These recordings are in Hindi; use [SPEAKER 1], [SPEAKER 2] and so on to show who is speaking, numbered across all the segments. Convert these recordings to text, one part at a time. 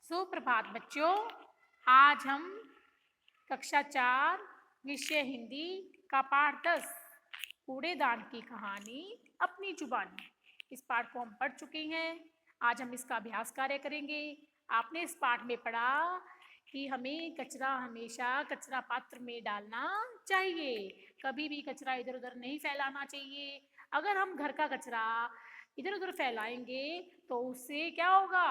[SPEAKER 1] सुप्रभात बच्चों। आज हम कक्षा 4 विषय हिंदी का पाठ 10 कूड़ेदान की कहानी अपनी जुबानी, इस पाठ को हम पढ़ चुके हैं। आज हम इसका अभ्यास कार्य करेंगे। आपने इस पाठ में पढ़ा कि हमें कचरा हमेशा कचरा पात्र में डालना चाहिए, कभी भी कचरा इधर उधर नहीं फैलाना चाहिए। अगर हम घर का कचरा इधर उधर फैलाएंगे तो उससे क्या होगा,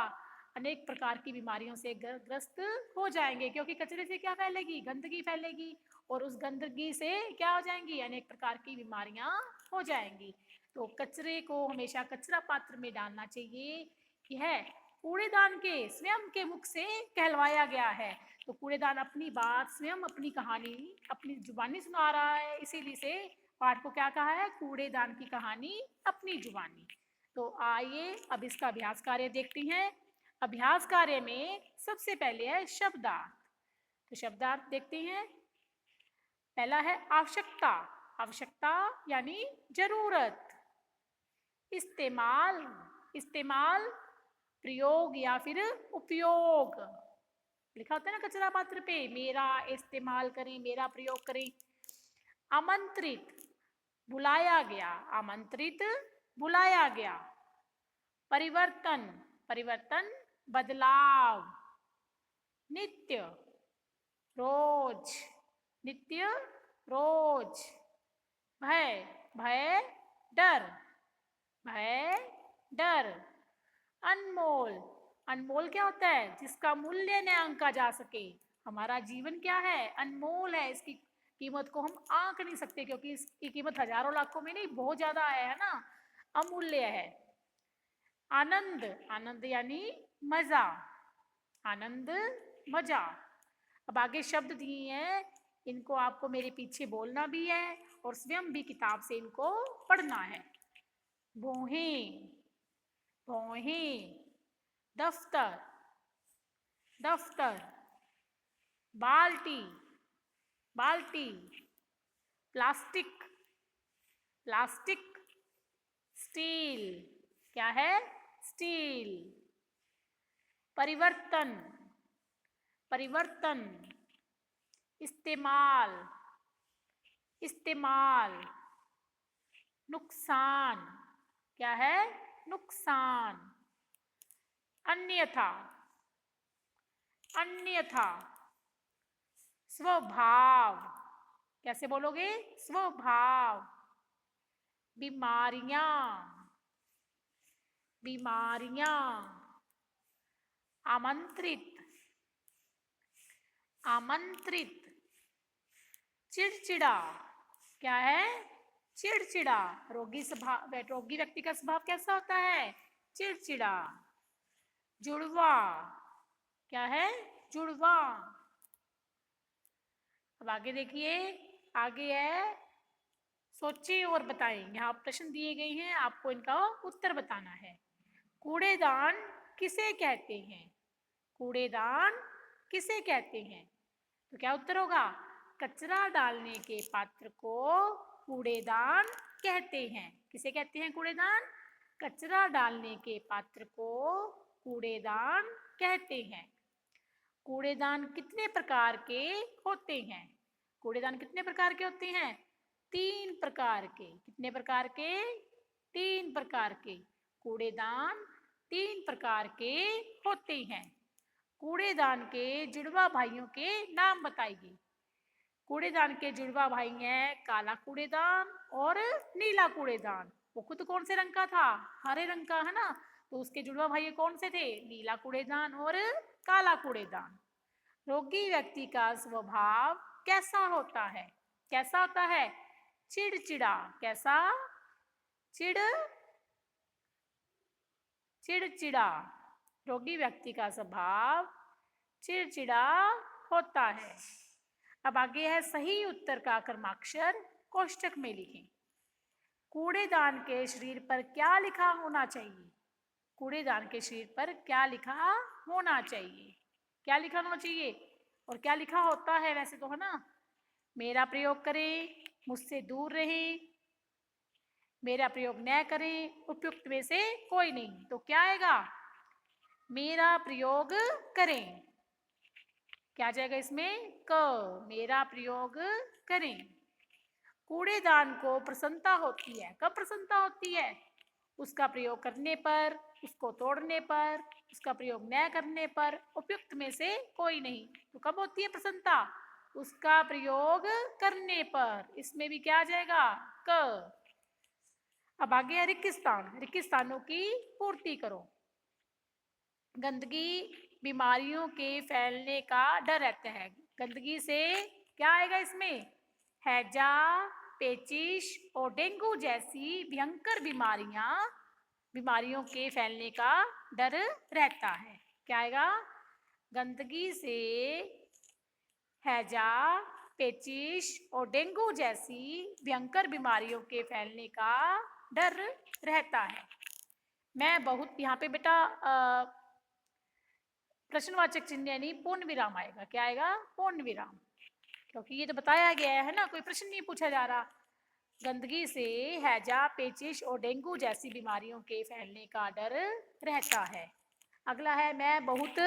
[SPEAKER 1] अनेक प्रकार की बीमारियों से ग्रस्त हो जाएंगे, क्योंकि कचरे से क्या फैलेगी, गंदगी फैलेगी, और उस गंदगी से क्या हो जाएंगी, अनेक प्रकार की बीमारियां हो जाएंगी। तो कचरे को हमेशा कचरा पात्र में डालना चाहिए। यह कूड़ेदान के स्वयं के मुख से कहलवाया गया है। तो कूड़ेदान अपनी बात स्वयं, अपनी कहानी अपनी जुबानी सुना रहा है, इसीलिए से पाठ को क्या कहा है, कूड़ेदान की कहानी अपनी जुबानी। तो आइए अब इसका अभ्यास कार्य देखते हैं। अभ्यास कार्य में सबसे पहले है शब्दार्थ। तो शब्दार्थ देखते हैं। पहला है आवश्यकता। आवश्यकता यानी जरूरत। इस्तेमाल, इस्तेमाल प्रयोग या फिर उपयोग। लिखा होता है ना कचरा पात्र पे, मेरा इस्तेमाल करें, मेरा प्रयोग करें। आमंत्रित, बुलाया गया, आमंत्रित बुलाया गया। परिवर्तन, परिवर्तन बदलाव। नित्य, रोज, नित्य रोज। भय, भय डर, भय डर। अनमोल, अनमोल क्या होता है, जिसका मूल्य न आंका जा सके। हमारा जीवन क्या है, अनमोल है, इसकी कीमत को हम आंक नहीं सकते, क्योंकि इसकी कीमत हजारों लाखों में नहीं, बहुत ज्यादा है ना, अमूल्य है। आनंद, आनंद यानी मजा, आनंद मजा। अब आगे शब्द दिए हैं, इनको आपको मेरे पीछे बोलना भी है और स्वयं भी किताब से इनको पढ़ना है। भोहें, भोहें। दफ्तर, दफ्तर। बाल्टी, बाल्टी। Plastic, plastic. स्टील, क्या है, स्टील। परिवर्तन, परिवर्तन। इस्तेमाल, इस्तेमाल। नुकसान, क्या है, नुकसान। अन्यथा, अन्यथा। स्वभाव, कैसे बोलोगे, स्वभाव। बीमारियां, बीमारियां। आमंत्रित, आमंत्रित। चिड़चिड़ा, क्या है, चिड़चिड़ा। रोगी स्वभाव, रोगी व्यक्ति का स्वभाव कैसा होता है, चिड़चिड़ा। जुड़वा, क्या है, जुड़वा। अब आगे देखिए, आगे है सोचिए और बताएं। यहाँ प्रश्न दिए गए हैं, आपको इनका उत्तर बताना है। कूड़ेदान किसे कहते हैं, कूड़ेदान किसे कहते हैं। तो क्या उत्तर होगा, कचरा डालने के पात्र को कूड़ेदान कहते हैं। किसे कहते हैं कूड़ेदान, कचरा डालने के पात्र को कूड़ेदान कहते हैं। कूड़ेदान कितने प्रकार के होते हैं, कूड़ेदान कितने प्रकार के होते हैं, 3 प्रकार के। कितने प्रकार के, 3 प्रकार के। कूड़ेदान 3 प्रकार के होते हैं। कूड़ेदान के जुड़वा भाइयों के नाम बताइए। कूड़ेदान के जुड़वा भाई हैं काला कूड़ेदान और नीला कूड़ेदान। वो खुद कौन से रंग का था, हरे रंग का है ना, तो उसके जुड़वा भाई कौन से थे, नीला कूड़ेदान और काला कूड़ेदान। रोगी व्यक्ति का स्वभाव कैसा होता है, कैसा होता है, चिड़चिड़ा। कैसा, चिड़, चिड़चिड़ा। रोगी व्यक्ति का स्वभाव चिड़चिड़ा होता है। अब आगे है सही उत्तर का क्रमाक्षर कोष्टक में लिखें। कूड़ेदान के शरीर पर क्या लिखा होना चाहिए, कूड़ेदान के शरीर पर क्या लिखा होना चाहिए, क्या लिखा होना चाहिए और क्या लिखा होता है वैसे तो, है ना। मेरा प्रयोग करें, मुझसे दूर रहें, मेरा प्रयोग न करें, उपयुक्त में से कोई नहीं। तो क्या आएगा, मेरा प्रयोग करें। क्या आ जाएगा इसमें? क, मेरा प्रयोग करें। कूड़ेदान को प्रसन्नता होती है। कब प्रसन्नता होती है? उसका प्रयोग करने पर, उसको तोड़ने पर, उसका प्रयोग न करने पर, उपयुक्त में से कोई नहीं। तो कब होती है प्रसन्नता? उसका प्रयोग करने पर। इसमें भी क्या आ जाएगा? क। अब आगे है रिक्तस्थान। रिक्तस्थानों की पूर्ति करो। गंदगी बीमारियों के फैलने का डर रहता है। गंदगी से क्या आएगा इसमें? हैजा, पेचिश और डेंगू जैसी भयंकर बीमारियों के फैलने का डर रहता है। क्या आएगा? गंदगी से हैजा, पेचिश और डेंगू जैसी भयंकर बीमारियों के फैलने का डर रहता है। मैं बहुत, यहाँ पे बेटा प्रश्नवाचक चिन्ह यानी पूर्ण विराम आएगा। क्या आएगा? पूर्ण विराम, क्योंकि ये तो बताया गया है ना, कोई प्रश्न नहीं पूछा जा रहा। गंदगी से हैजा, पेचिश और डेंगू जैसी बीमारियों के फैलने का डर रहता है। अगला है मैं बहुत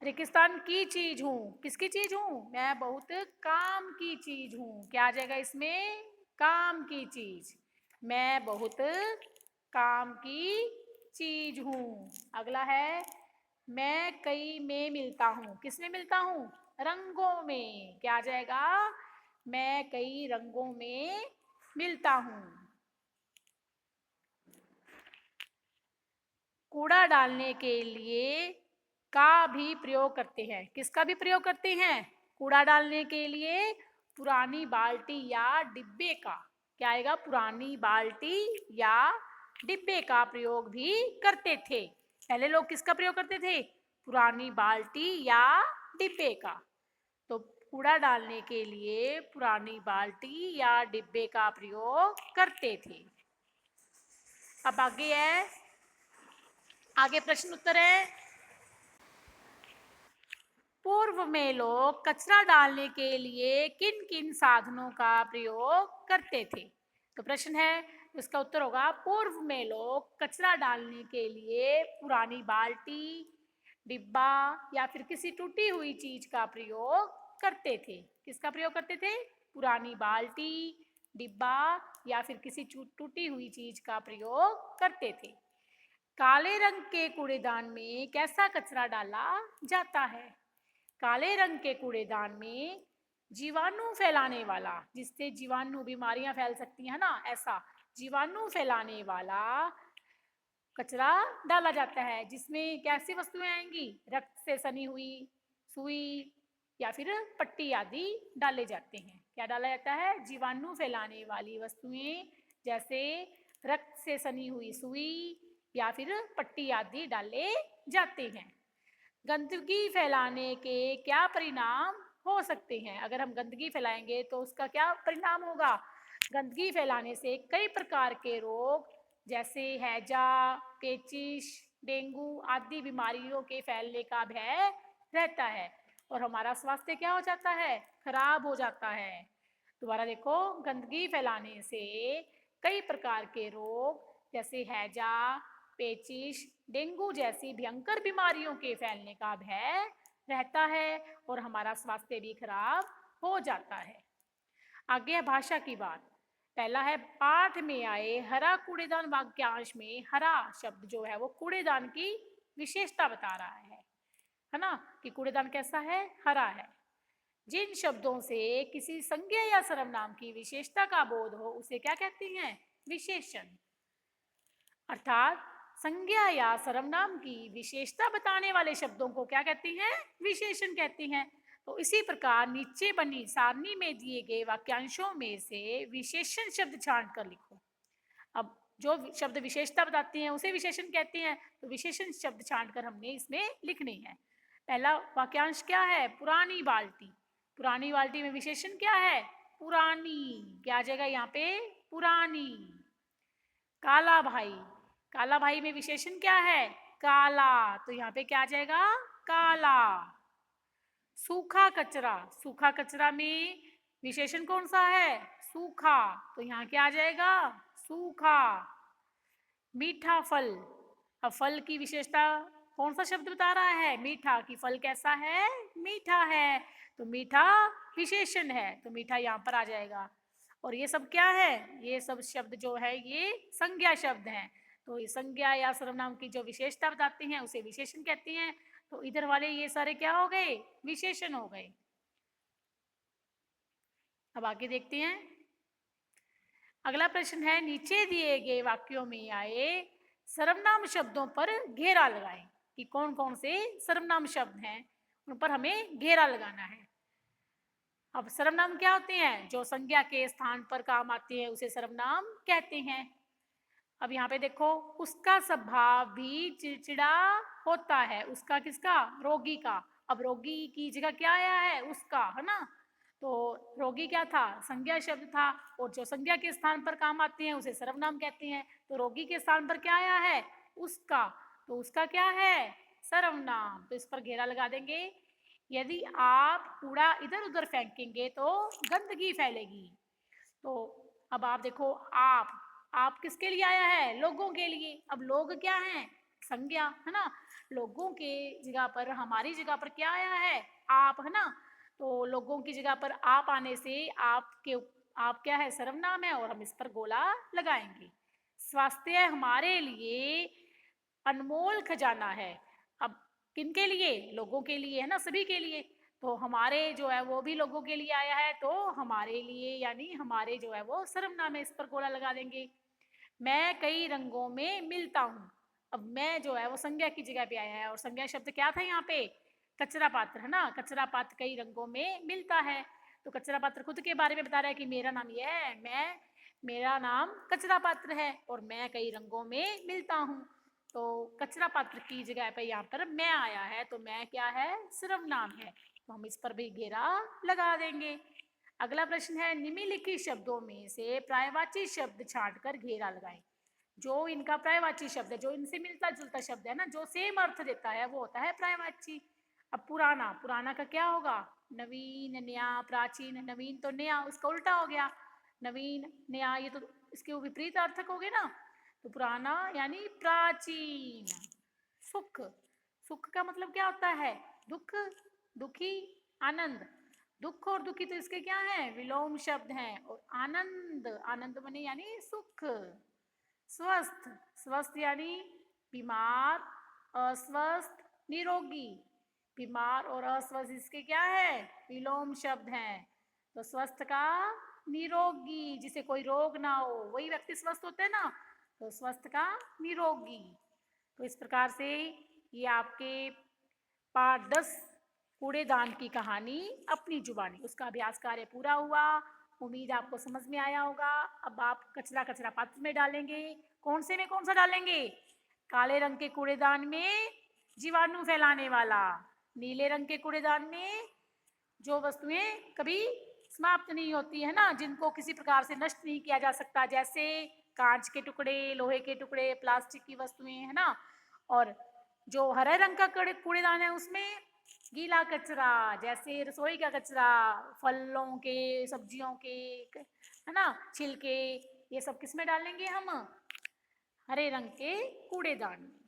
[SPEAKER 1] रेगिस्तान की चीज हूँ। किसकी चीज हूँ? मैं बहुत काम की चीज हूँ। क्या आ जाएगा इसमें? काम की चीज। मैं बहुत काम की चीज हूँ। अगला है मैं कई में मिलता हूँ। किस में मिलता हूँ? रंगों में। क्या आ जाएगा? मैं कई रंगों में मिलता हूँ। कूड़ा डालने के लिए का भी प्रयोग करते हैं। किसका भी प्रयोग करते हैं? कूड़ा डालने के लिए पुरानी बाल्टी या डिब्बे का। क्या आएगा? पुरानी बाल्टी या डिब्बे का प्रयोग भी करते थे। पहले लोग किसका प्रयोग करते थे? पुरानी बाल्टी या डिब्बे का। तो कूड़ा डालने के लिए पुरानी बाल्टी या डिब्बे का प्रयोग करते थे। अब आगे है, आगे प्रश्न उत्तर है। पूर्व में लोग कचरा डालने के लिए किन किन साधनों का प्रयोग करते थे? तो प्रश्न है, इसका उत्तर होगा पूर्व में लोग कचरा डालने के लिए पुरानी बाल्टी, डिब्बा या फिर किसी टूटी हुई चीज का प्रयोग करते थे। किसका प्रयोग करते थे? पुरानी बाल्टी, डिब्बा या फिर किसी टूटी हुई चीज का प्रयोग करते थे। काले रंग के कूड़ेदान में कैसा कचरा डाला जाता है? काले रंग के कूड़ेदान में जीवाणु फैलाने वाला, जिससे जीवाणु बीमारियां फैल सकती हैं ना, ऐसा जीवाणु फैलाने वाला कचरा डाला जाता है। जिसमें कैसी वस्तुएं आएंगी? रक्त से सनी हुई सुई या फिर पट्टी आदि डाले जाते हैं। क्या डाला जाता है? जीवाणु फैलाने वाली वस्तुएं, जैसे रक्त से सनी हुई सुई या फिर पट्टी आदि डाले जाते हैं। गंदगी फैलाने के क्या परिणाम हो सकते हैं? अगर हम गंदगी फैलाएंगे तो उसका क्या परिणाम होगा? गंदगी फैलाने से कई प्रकार के रोग, जैसे हैजा, पेचिश, डेंगू आदि बीमारियों के फैलने का भय रहता है और हमारा स्वास्थ्य क्या हो जाता है? खराब हो जाता है। दोबारा देखो, गंदगी फैलाने से कई प्रकार के रोग, जैसे हैजा, पेचिश, डेंगू जैसी भयंकर बीमारियों के फैलने का भय रहता है और हमारा स्वास्थ्य भी खराब हो जाता है। आगे है भाषा की बात। पहला है पाठ में आए हरा कूड़ेदान वाक्यांश में हरा शब्द जो है वो कूड़ेदान की विशेषता बता रहा है ना, कि कूड़ेदान कैसा है? हरा है। जिन शब्दों से किसी संज्ञा या सर्वनाम की विशेषता का बोध हो उसे क्या कहते हैं? विशेषण। अर्थात संज्ञा या सर्वनाम की विशेषता बताने वाले शब्दों को क्या कहते हैं? विशेषण कहते हैं। तो इसी प्रकार नीचे बनी सारणी में दिए गए वाक्यांशों में से विशेषण शब्द छांट कर लिखो। अब जो शब्द विशेषता बताते हैं उसे विशेषण कहते हैं, तो विशेषण शब्द छांट कर हमने इसमें लिखने हैं। पहला वाक्यांश क्या है? पुरानी बाल्टी। पुरानी बाल्टी में विशेषण क्या है? पुरानी। क्या आ जाएगा यहाँ पे? पुरानी। काला भाई, काला भाई में विशेषण क्या है? काला, तो यहाँ पे क्या आ जाएगा? काला। सूखा कचरा, सूखा कचरा में विशेषण कौन सा है? सूखा, तो यहाँ क्या आ जाएगा? सूखा। मीठा फल, अब फल की विशेषता कौन सा शब्द बता रहा है? मीठा। कि फल कैसा है? मीठा है। तो मीठा विशेषण है, तो मीठा यहाँ पर आ जाएगा। और ये सब क्या है? ये सब शब्द जो है ये संज्ञा शब्द हैं। तो ये संज्ञा या सर्वनाम की जो विशेषता बताते हैं उसे विशेषण कहते हैं। तो इधर वाले ये सारे क्या हो गए? विशेषण हो गए। अब आगे देखते हैं। अगला प्रश्न है, नीचे दिए गए वाक्यों में आए सर्वनाम शब्दों पर घेरा लगाएं। कि कौन कौन से सर्वनाम शब्द हैं उन पर हमें घेरा लगाना है। अब सर्वनाम क्या होते हैं? जो संज्ञा के स्थान पर काम आते हैं उसे सर्वनाम कहते हैं। अब यहाँ पे देखो, उसका स्वभाव भी चिड़चिड़ा होता है। उसका किसका? रोगी का। अब रोगी की जगह क्या आया है? उसका, है ना। तो रोगी क्या था? संज्ञा शब्द था। और जो संज्ञा के स्थान पर काम आते हैं उसे सर्वनाम कहते हैं। तो रोगी के स्थान पर क्या आया है? उसका। तो उसका क्या है? सर्वनाम। तो इस पर घेरा लगा देंगे। यदि आप कूड़ा इधर उधर फेंकेंगे तो गंदगी फैलेगी। तो अब आप देखो, आप किसके लिए आया है? लोगों के लिए। अब लोग क्या हैं? संज्ञा, है ना। लोगों के जगह पर, हमारी जगह पर क्या आया है? आप, है ना। तो लोगों की जगह पर आप आने से आप क्या है? सर्वनाम है। और हम इस पर गोला लगाएंगे। स्वास्थ्य हमारे लिए अनमोल खजाना है। अब किनके लिए? लोगों के लिए, है ना, सभी के लिए। तो हमारे जो है वो भी लोगों के लिए आया है, तो हमारे लिए यानी हमारे जो है वो सर्वनाम है। इस पर गोला लगा देंगे। मैं कई रंगों में मिलता हूँ। अब मैं जो है वो संज्ञा की जगह पे आया है। और संज्ञा शब्द क्या था यहाँ पे? कचरा पात्र, है ना। कचरा पात्र कई रंगों में मिलता है। तो कचरा पात्र खुद के बारे में बता रहा है कि मेरा नाम ये है, मेरा नाम कचरा पात्र है और मैं कई रंगों में मिलता हूँ। तो कचरा पात्र की जगह पे यहाँ पर मैं आया है, तो मैं क्या है? सर्वनाम है। तो हम इस पर भी घेरा लगा देंगे। अगला प्रश्न है, निम्नलिखित शब्दों में से पर्यायवाची शब्द छांटकर घेरा लगाएं। जो इनका पर्यायवाची शब्द है, जो इनसे मिलता जुलता शब्द है ना, जो सेम अर्थ देता है, वो होता है पर्यायवाची। अब पुराना, पुराना का क्या होगा? नवीन, नया, प्राचीन। नवीन तो नया, उसका उल्टा हो गया। नवीन, नया, ये तो इसके विपरीत अर्थक हो गए ना। तो पुराना यानी प्राचीन। सुख, सुख का मतलब क्या होता है? दुख, दुखी, आनंद। दुख और दुखी तो इसके क्या है? विलोम शब्द हैं। और आनंद, आनंद बने यानी सुख। स्वस्थ, स्वस्थ यानी बीमार, अस्वस्थ, निरोगी। बीमार और अस्वस्थ इसके क्या है? विलोम शब्द हैं। तो स्वस्थ का निरोगी, जिसे कोई रोग ना हो वही व्यक्ति स्वस्थ होते हैं ना। तो स्वस्थ का निरोगी। तो इस प्रकार से ये आपके पाठ 10 कूड़ेदान की कहानी अपनी जुबानी, उसका अभ्यास कार्य पूरा हुआ। उम्मीद आपको समझ में आया होगा। अब आप कचरा कचरा पात्र में डालेंगे। कौन से में कौन सा डालेंगे? काले रंग के कूड़ेदान में जीवाणु फैलाने वाला, नीले रंग के कूड़ेदान में जो वस्तुएं कभी समाप्त नहीं होती है ना, जिनको किसी प्रकार से नष्ट नहीं किया जा सकता, जैसे कांच के टुकड़े, लोहे के टुकड़े, प्लास्टिक की वस्तुएं, है ना। और जो हरे रंग का कूड़ेदान है उसमें गीला कचरा, जैसे रसोई का कचरा, फलों के, सब्जियों के, है ना, छिलके, ये सब किस में डालेंगे हम? हरे रंग के कूड़ेदान में।